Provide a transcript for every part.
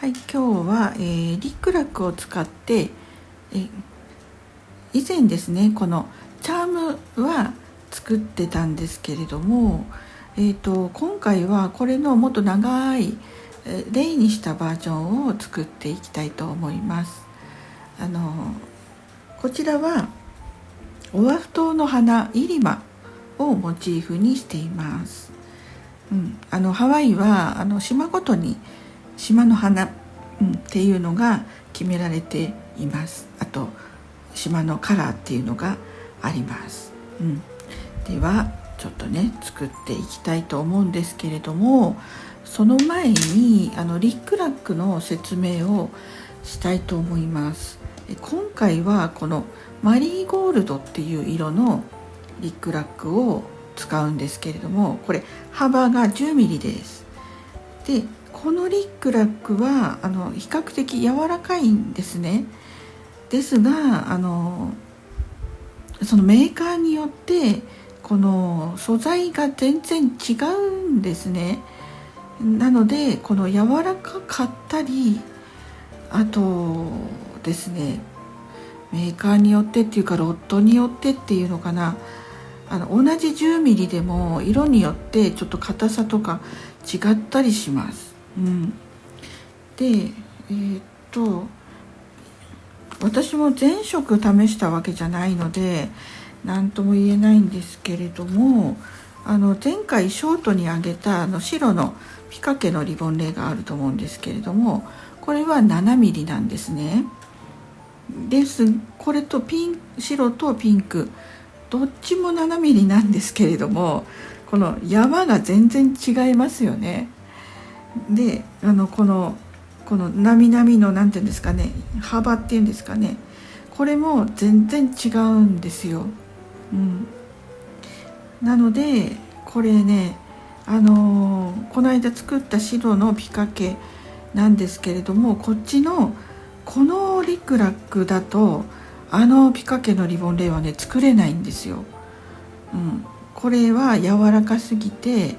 はい、今日は、リクラックを使って、以前ですね、このチャームは作ってたんですけれども、今回はこれのもっと長い例にしたバージョンを作っていきたいと思います。こちらはオアフ島の花イリマをモチーフにしています。ハワイは島ごとに島の花、っていうのが決められています。あと島のカラーっていうのがあります。ではちょっとね作っていきたいと思うんですけれども、その前にリックラックの説明をしたいと思います。今回はこのマリーゴールドっていう色のリックラックを使うんですけれども、これ幅が 10mm です。でこのリックラックは比較的柔らかいんですね。ですがそのメーカーによってこの素材が全然違うんですね。なのでこの柔らかかったり、あとですね、メーカーによってっていうかロットによってっていうのかな、同じ 10mm でも色によってちょっと硬さとか違ったりします。で私も全色試したわけじゃないので何とも言えないんですけれども、前回ショートにあげた白のピカケのリボンレイがあると思うんですけれども、これは 7mm なんですね。これと白とピンクどっちも 7mm なんですけれども、この山が全然違いますよね。でこのなみなみのなんていうんですかね、幅っていうんですかね、これも全然違うんですよ。なのでこれね、この間作った白のピカケなんですけれども、こっちのこのリクラックだとピカケのリボンレイはね作れないんですよ。これは柔らかすぎて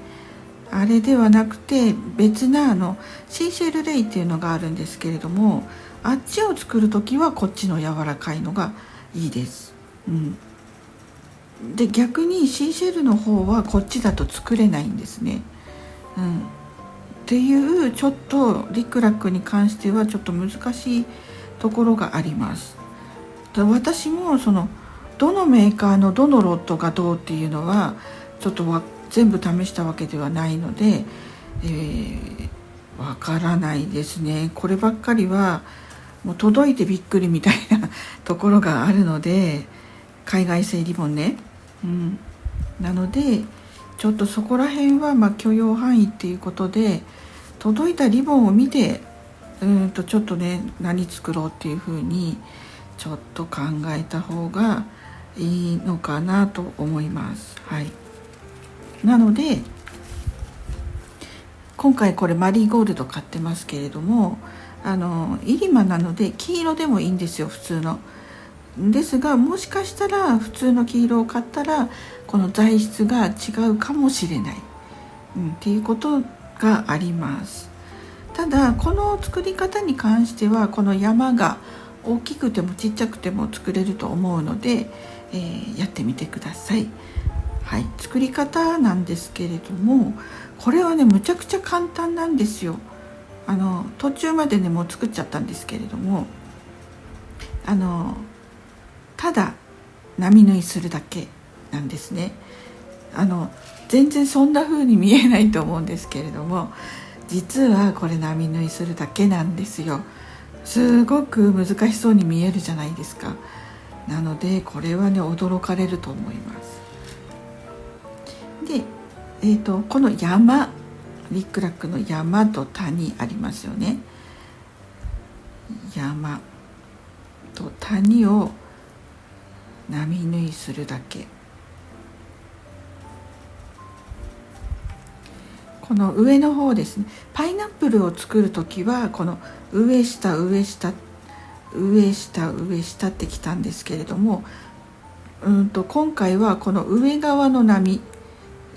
あれではなくて別なシーシェルレイっていうのがあるんですけれども、あっちを作る時はこっちの柔らかいのがいいです。で逆にシーシェルの方はこっちだと作れないんですね。っていうちょっとリクラックに関してはちょっと難しいところがあります。私もどのメーカーのどのロットがどうっていうのはちょっと全部試したわけではないので、わからないですね。こればっかりはもう届いてびっくりみたいなところがあるので、海外製リボンね、なのでちょっとそこら辺は許容範囲っていうことで、届いたリボンを見てちょっとね何作ろうっていうふうにちょっと考えた方がいいのかなと思います。なので今回これマリーゴールド買ってますけれども、イリマなので黄色でもいいんですよ、普通の。ですがもしかしたら普通の黄色を買ったらこの材質が違うかもしれない、っていうことがあります。ただこの作り方に関してはこの山が大きくてもちっちゃくても作れると思うので、やってみてください。作り方なんですけれども、これはねむちゃくちゃ簡単なんですよ。途中までねもう作っちゃったんですけれども、ただ波縫いするだけなんですね。全然そんな風に見えないと思うんですけれども、実はこれ波縫いするだけなんですよ。すごく難しそうに見えるじゃないですか。なのでこれはね驚かれると思います。で、この山、リックラックの山と谷ありますよね。山と谷を波縫いするだけ。この上の方ですね、パイナップルを作る時はこの上下上下上下上下ってきたんですけれども、今回はこの上側の波、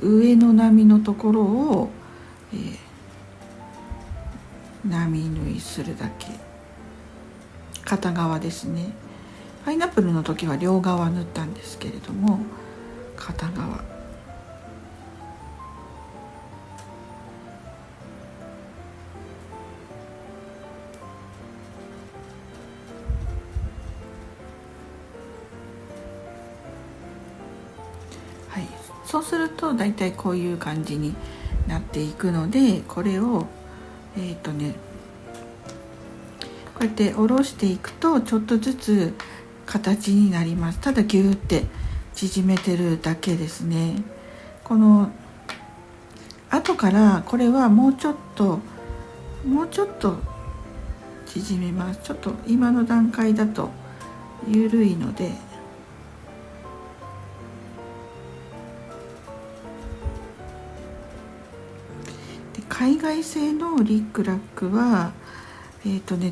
上の波のところを、並縫いするだけ。片側ですね。パイナップルの時は両側縫ったんですけれども、片側。はい、そうするとだいたいこういう感じになっていくので、これをこうやって下ろしていくとちょっとずつ形になります。ただギューって縮めてるだけですね。この後からこれはもうちょっと縮めます。ちょっと今の段階だと緩いので、海外製のリックラックは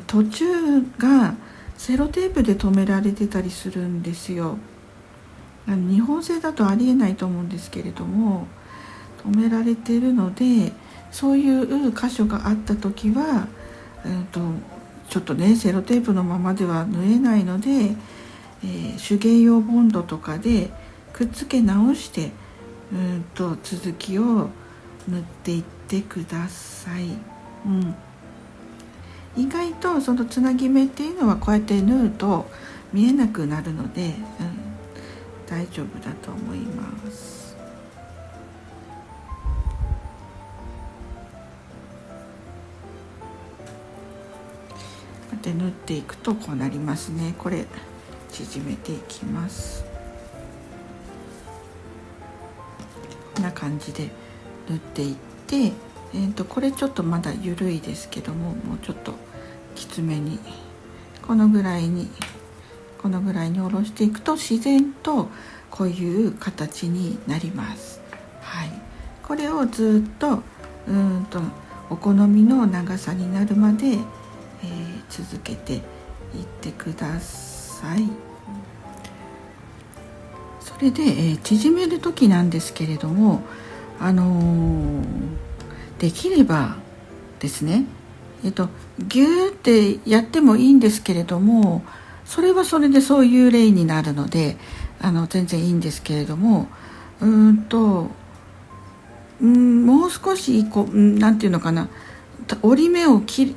途中がセロテープで留められてたりするんですよ。日本製だとありえないと思うんですけれども、留められてるので、そういう箇所があった時は、ちょっとねセロテープのままでは縫えないので、手芸用ボンドとかでくっつけ直して続きを縫っていってください。意外とそのつなぎ目っていうのはこうやって縫うと見えなくなるので、大丈夫だと思います。こうやって縫っていくとこうなりますね。これ縮めていきます。こんな感じで縫っていって、これちょっとまだ緩いですけども、もうちょっときつめにこのぐらいに下ろしていくと自然とこういう形になります。はい、これをずっとお好みの長さになるまで、続けていってください。それで、縮める時なんですけれども、できればですね、ギューってやってもいいんですけれども、それはそれでそういう例になるので全然いいんですけれども、もう少しなんていうのかな、折り目をき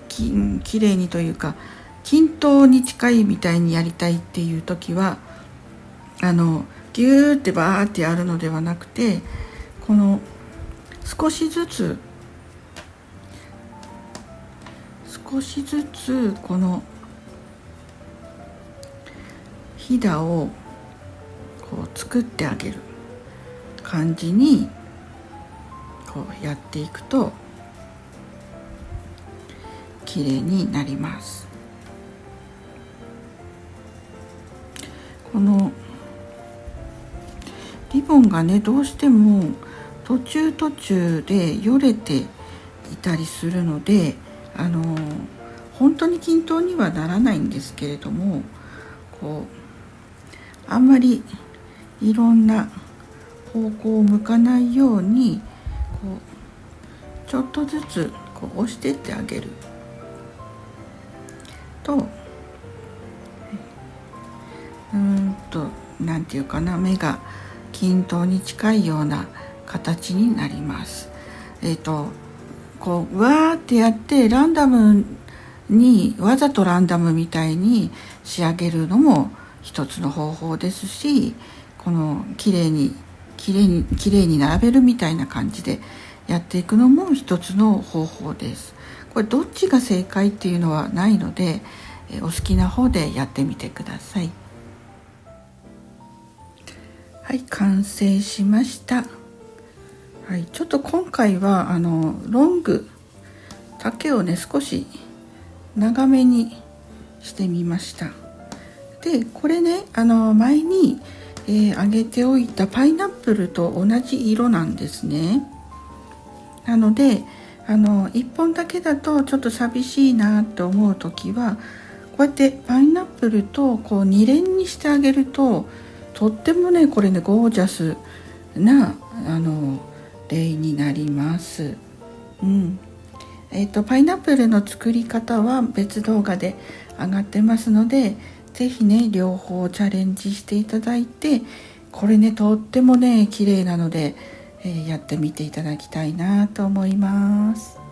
れいにというか均等に近いみたいにやりたいっていう時はギューってバーってやるのではなくて、この少しずつこのひだをこう作ってあげる感じにこうやっていくと綺麗になります。このリボンがねどうしても途中でよれていたりするので本当に均等にはならないんですけれども、こうあんまりいろんな方向を向かないようにこうちょっとずつこう押してってあげるとなんていうかな、目が均等に近いような形になります。こうわーってやってランダムにわざとランダムみたいに仕上げるのも一つの方法ですし、この綺麗に並べるみたいな感じでやっていくのも一つの方法です。これどっちが正解っていうのはないので、お好きな方でやってみてください。はい、完成しました。はい、ちょっと今回はロング丈をね少し長めにしてみました。でこれね前に、揚げておいたパイナップルと同じ色なんですね。なので1本だけだとちょっと寂しいなと思う時はこうやってパイナップルとこう2連にしてあげるととってもねこれねゴージャスなレイになります。パイナップルの作り方は別動画で上がってますので、ぜひね両方チャレンジしていただいて、これねとってもね綺麗なので、やってみていただきたいなと思います。